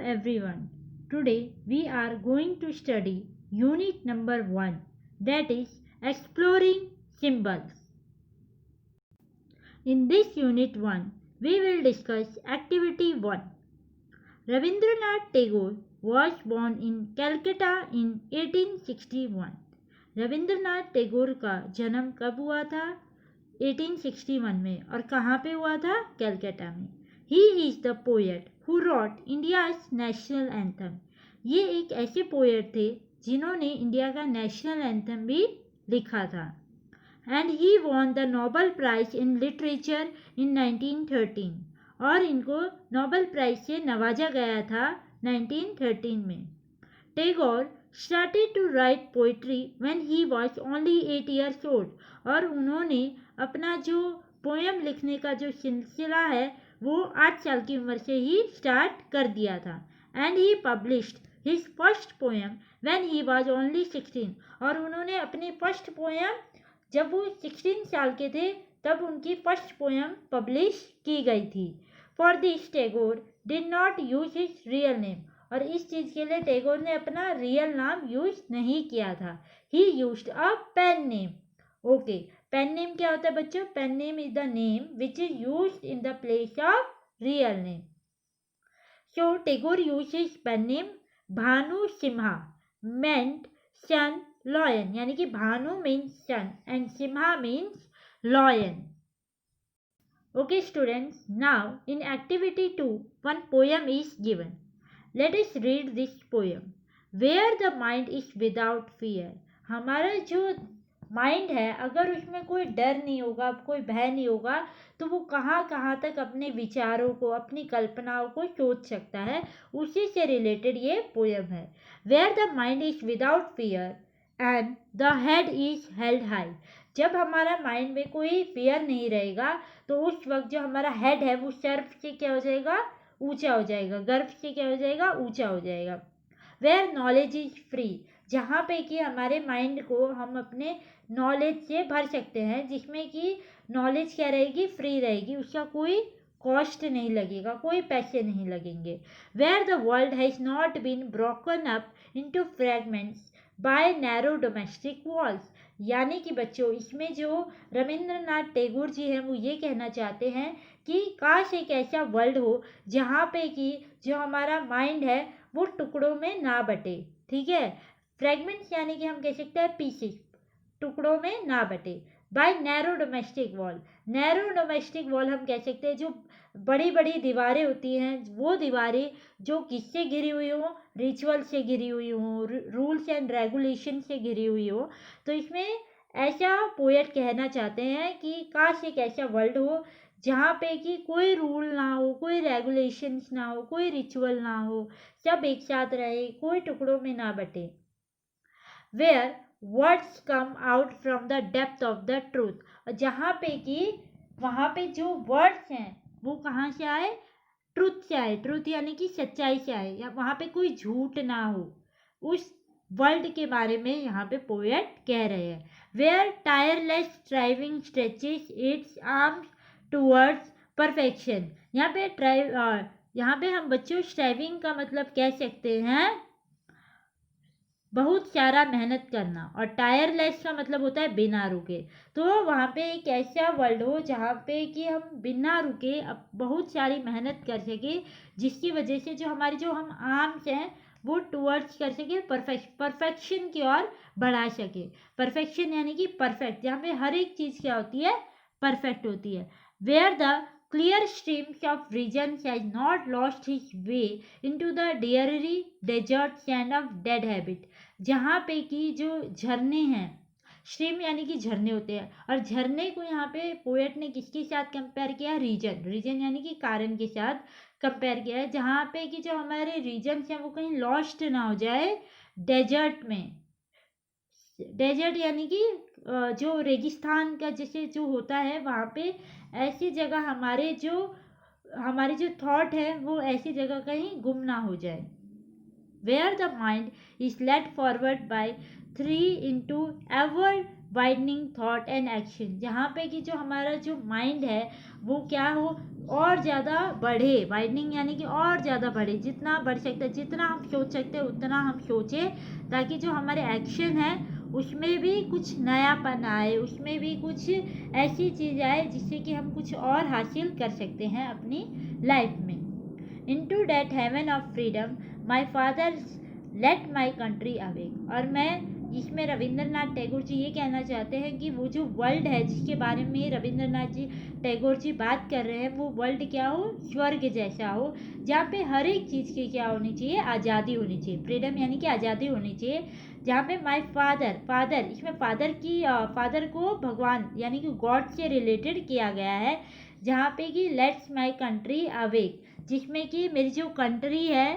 everyone. Today we are going to study unit number 1, that is exploring symbols. In this unit 1 we will discuss activity 1. Rabindranath Tagore was born in Calcutta in 1861. Rabindranath Tagore का जन्म कब हुआ था? 1861 में. और कहाँ पे हुआ था? कैलकाटा में. He is the poet who rot India's national anthem. ये एक ऐसे पोएट थे जिन्होंने इंडिया का नेशनल एंथम भी लिखा था. And he won the Nobel prize in literature in 1913. और इनको नोबेल प्राइज से नवाजा गया था 1913 में. Tagore started to write poetry when he was only 8 years old. और उन्होंने अपना जो पोएम लिखने का जो सिलसिला है वो 8 साल की उम्र से ही स्टार्ट कर दिया था. And he published his first poem when he was only 16. और उन्होंने अपनी फर्स्ट पोएम जब वो 16 साल के थे तब उनकी फर्स्ट पोएम पब्लिश की गई थी. For this Tagore did not use his real name. और इस चीज़ के लिए टैगोर ने अपना रियल नाम यूज नहीं किया था. He used a pen name. Okay, pen name क्या होता है बच्चों? Pen name is the name which is used in the place of real name. So Tagore use his pen name Bhanu Simha meant sun lion. यानी कि Bhanu means sun and Simha means lion. Okay students, now in activity 2 one poem is given. Let us read this poem. Where the mind is without fear. हमारा जो mind है अगर उसमें कोई डर नहीं होगा, कोई भय नहीं होगा, तो वो कहाँ तक अपने विचारों को, अपनी कल्पनाओं को सोच सकता है. उसी से रिलेटेड ये पोएम है. Where the mind is without fear and the head is held high. जब हमारा माइंड में कोई फियर नहीं रहेगा तो उस वक्त जो हमारा हेड है वो सर्फ से क्या हो जाएगा? ऊंचा हो जाएगा. गर्व से क्या हो जाएगा? ऊंचा हो जाएगा. Where knowledge is free. जहाँ पे कि हमारे माइंड को हम अपने नॉलेज से भर सकते हैं, जिसमें कि नॉलेज क्या रहेगी? फ्री रहेगी. उसका कोई कॉस्ट नहीं लगेगा, कोई पैसे नहीं लगेंगे. Where the world has not been broken up into fragments by narrow domestic walls. यानी कि बच्चों इसमें जो रविंद्रनाथ टैगोर जी हैं वो ये कहना चाहते हैं कि काश एक ऐसा वर्ल्ड हो जहाँ पे कि जो हमारा माइंड है वो टुकड़ों में ना बटे. ठीक है, फ्रैगमेंट्स यानी कि हम कह सकते हैं पीसेस, टुकड़ों में ना बटे. By narrow domestic wall. Narrow domestic wall हम कह सकते हैं जो बड़ी बड़ी दीवारें होती हैं, वो दीवारें जो किससे घिरी हुई हो? रिचुअल से घिरी हुई हो, रूल्स एंड रेगुलेशन से घिरी हुई हो. तो इसमें ऐसा पोएट कहना चाहते हैं कि काश एक ऐसा वर्ल्ड हो जहाँ पे कि कोई रूल ना हो, कोई रेगुलेशंस ना हो, कोई रिचुअल ना हो, सब एक साथ रहे, कोई टुकड़ों में ना बटे. Where words come out from the depth of the truth. जहाँ पे कि वहाँ पे जो वर्ड्स हैं वो कहाँ से आए? ट्रूथ से आए. ट्रूथ यानी कि सच्चाई से आए, या वहाँ पे कोई झूठ ना हो. उस वर्ल्ड के बारे में यहाँ पे पोएट कह रहे हैं. Where tireless striving stretches its arms towards perfection. यहाँ पे हम बच्चों स्ट्राइविंग का मतलब कह सकते हैं बहुत सारा मेहनत करना, और टायरलेस का मतलब होता है बिना रुके. तो वहाँ पे एक ऐसा वर्ल्ड हो जहाँ पे कि हम बिना रुके अब बहुत सारी मेहनत कर सके, जिसकी वजह से जो हम आर्म्स हैं वो टूवर्ड्स कर सके, परफेक्शन की ओर बढ़ा सके. परफेक्शन यानी कि परफेक्ट, जहाँ पे हर एक चीज़ क्या होती है? परफेक्ट होती है. Where the clear streams of regions has not lost his way into the dreary desert sand of dead habit. जहाँ पे कि जो झरने हैं, स्ट्रीम यानी कि झरने होते हैं, और झरने को यहाँ पे पोएट ने किसके साथ कंपेयर किया? रीजन यानी कि कारण के साथ कंपेयर किया है. जहाँ पे कि जो हमारे रीजन्स हैं वो कहीं लॉस्ट ना हो जाए डेजर्ट में. डेजर्ट यानी कि जो रेगिस्तान का जैसे जो होता है, वहाँ पे ऐसी जगह हमारे जो थॉट है वो ऐसी जगह कहीं गुम ना हो जाए. Where the mind is led forward by 3 into ever widening thought and action, जहाँ पे कि जो हमारा जो माइंड है वो क्या हो और ज़्यादा बढ़े। वाइडनिंग यानी कि और ज़्यादा बढ़े, जितना बढ़ सकता है, जितना हम सोच सकते हैं उतना हम सोचें, ताकि जो हमारे एक्शन है उसमें भी कुछ नयापन आए, उसमें भी कुछ ऐसी चीज़ आए जिससे कि हम कुछ और हासिल कर सकते हैं अपनी लाइफ में। Into that heaven of freedom, my father let my country awake। और मैं इसमें रविंद्रनाथ टैगोर जी ये कहना चाहते हैं कि वो जो वर्ल्ड है जिसके बारे में रविंद्रनाथ जी टैगोर जी बात कर रहे हैं, वो वर्ल्ड क्या हो, स्वर्ग जैसा हो, जहाँ पे हर एक चीज़ की क्या होनी चाहिए, आज़ादी होनी चाहिए। फ्रीडम यानी कि आज़ादी होनी चाहिए। जहाँ पे माय फादर इसमें फादर को भगवान यानी कि गॉड से रिलेटेड किया गया है। जहाँ पे कि लेट्स माय कंट्री अवेक, जिसमें कि मेरी जो कंट्री है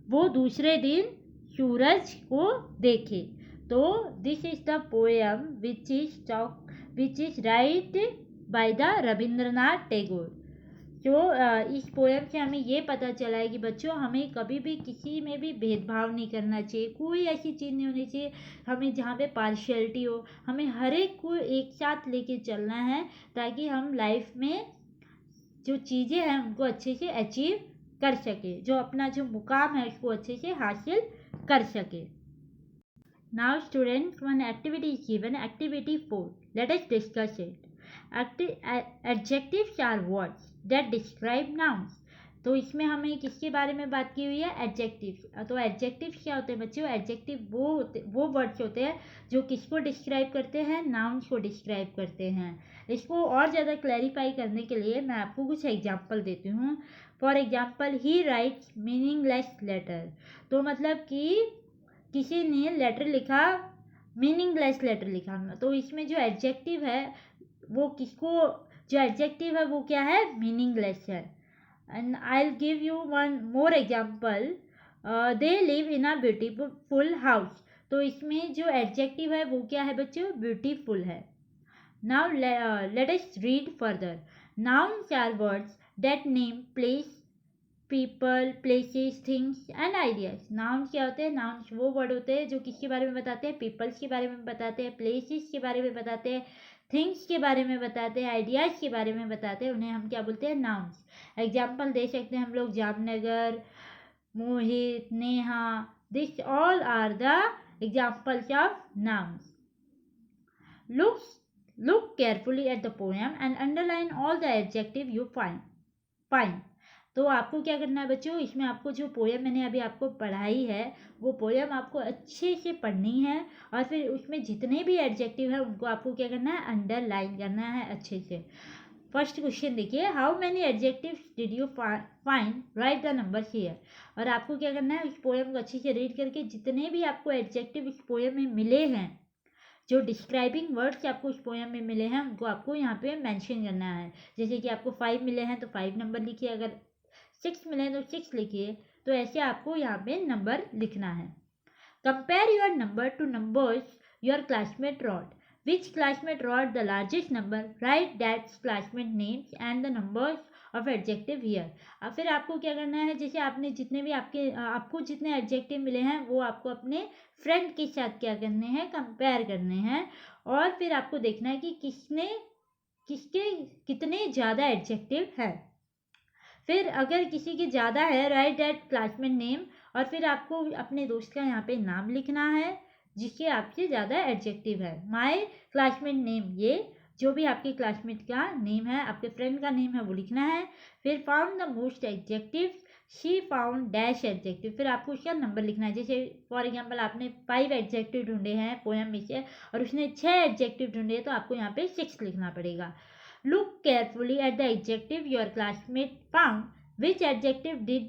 वो दूसरे दिन सूरज को देखे। तो this is the poem which is right by the Rabindranath Tagore. जो इस पोएम से हमें ये पता चला है कि बच्चों हमें कभी भी किसी में भी भेदभाव नहीं करना चाहिए, कोई ऐसी चीज़ नहीं होनी चाहिए हमें जहाँ पे पार्शियलिटी हो। हमें हर एक को एक साथ लेके चलना है, ताकि हम लाइफ में जो चीज़ें हैं उनको अच्छे से अचीव कर सके, जो अपना जो मुकाम है उसको अच्छे से हासिल कर सके। Now students, one activity is given, activity 4, let us discuss it. Adjectives are words that describe nouns. तो इसमें हमें किसके बारे में बात की हुई है, एडजेक्टिव्स। तो एडजेक्टिव्स क्या होते हैं बच्चों, एडजेक्टिव वो वर्ड्स होते हैं जो किसको डिस्क्राइब करते हैं, नाउन्स को डिस्क्राइब करते हैं। इसको और ज़्यादा क्लैरिफाई करने के लिए मैं आपको कुछ एग्जांपल देती हूँ। For example, he writes meaningless letter. तो मतलब कि किसी ने लेटर लिखा, मीनिंगलेस लेटर लिखा। तो इसमें जो एडजेक्टिव है वो किसको, जो एडजेक्टिव है वो क्या है, मीनिंगलेस है। And I will give you one more example, they live in a beautiful house. तो इसमें जो एडजेक्टिव है वो क्या है बच्चों, ब्यूटीफुल है। Now let us read further. Nouns are words that name place, people, places, things and ideas. Nouns क्या होते हैं, नाउन्स वो वर्ड होते हैं जो किसके बारे में बताते हैं, पीपल्स के बारे में बताते हैं, प्लेसेस के बारे में बताते हैं, थिंग्स के बारे में बताते हैं, आइडियाज़ के बारे में बताते हैं। उन्हें हम क्या बोलते हैं, नाउन्स। एग्जाम्पल दे सकते हैं हम लोग, Jamnagar, Mohit, Neha, this all are the examples of nouns. Look carefully at the poem and underline all the adjective you find। तो आपको क्या करना है बच्चों, इसमें आपको जो पोएम मैंने अभी आपको पढ़ाई है वो पोएम आपको अच्छे से पढ़नी है, और फिर उसमें जितने भी एडजेक्टिव है उनको आपको क्या करना है, अंडरलाइन करना है अच्छे से। फर्स्ट क्वेश्चन देखिए, how many adjectives did you find, right the numbers here. और आपको क्या करना है, इस पोएम को अच्छे से रीड करके जितने भी आपको एडजेक्टिव इस पोएम में मिले हैं, जो डिस्क्राइबिंग वर्ड्स आपको उस पोएम में मिले हैं उनको आपको यहाँ पे मेंशन करना है। जैसे कि आपको 5 मिले हैं तो 5 नंबर लिखिए, अगर 6 मिले हैं तो 6 लिखिए। तो ऐसे आपको यहाँ पे नंबर लिखना है। Compare your number to numbers your classmate wrote. Which classmate wrote the largest number, right that classmate names and the numbers of adjective here. अब फिर आपको क्या करना है, जैसे आपने जितने भी आपको जितने एडजेक्टिव मिले हैं वो आपको अपने फ्रेंड के साथ क्या करने हैं, कंपेयर करने हैं। और फिर आपको देखना है कि किसके कितने ज़्यादा एडजेक्टिव है। फिर अगर किसी के ज़्यादा है, राइट दैट क्लासमेट नेम, और फिर आपको अपने दोस्त का यहाँ पे नाम लिखना है जिसके आपसे ज़्यादा एडजेक्टिव है। माय क्लासमेट नेम, ये जो भी आपके क्लासमेट का नेम है, आपके फ्रेंड का नेम है वो लिखना है। फिर found the most adjective, she found dash adjective. फिर आपको उसका नंबर लिखना है। जैसे फॉर एग्जांपल आपने 5 एडजेक्टिव ढूंढे हैं पोएम में से और उसने 6 एडजेक्टिव ढूंढे, तो आपको यहाँ पे 6 लिखना पड़ेगा। Look carefully at the adjective your classmate found. Which adjective did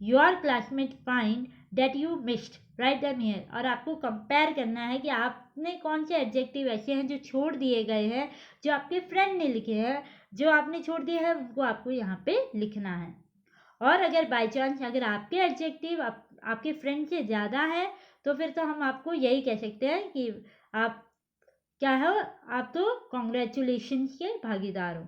your classmate find that you missed? Write them here। और आपको कंपेयर करना है कि आपने कौन से एडजेक्टिव ऐसे हैं जो छोड़ दिए गए हैं, जो आपके फ्रेंड ने लिखे हैं, जो आपने छोड़ दिए हैं उनको आपको यहाँ पे लिखना है। और अगर बाई चांस अगर आपके एडजेक्टिव आपके फ्रेंड से ज़्यादा है तो फिर तो हम आपको यही कह सकते हैं कि आप क्या हो, आप तो कॉन्ग्रेचुलेशंस के भागीदार हो।